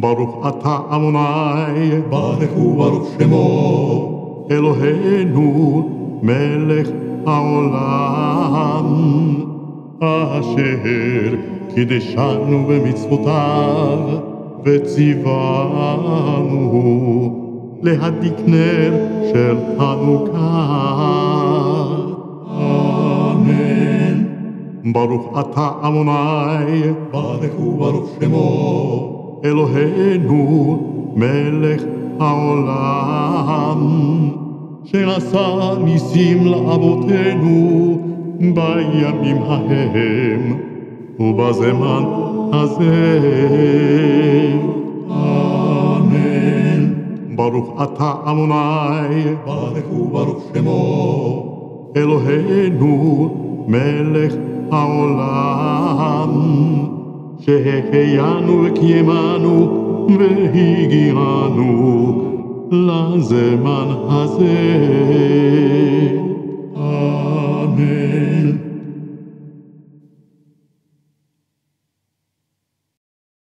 ברוך אתה אדוני, ברך וברוך שמו, אלוהינו מלך העולם, אשר קידשנו במצוותיו וציוונו להדליק נר של חנוכה. אמן. ברוך אתה אדוני, ברך וברוך שמו, אלוהינו מלך העולם, שעשה ניסים לאבותינו בימים ההם ובזמן הזה. אמן. ברוך אתה אדוני, ברך וברוך שמו, אלוהינו מלך העולם, שהחיינו וקיימנו והגיענו לזמן הזה.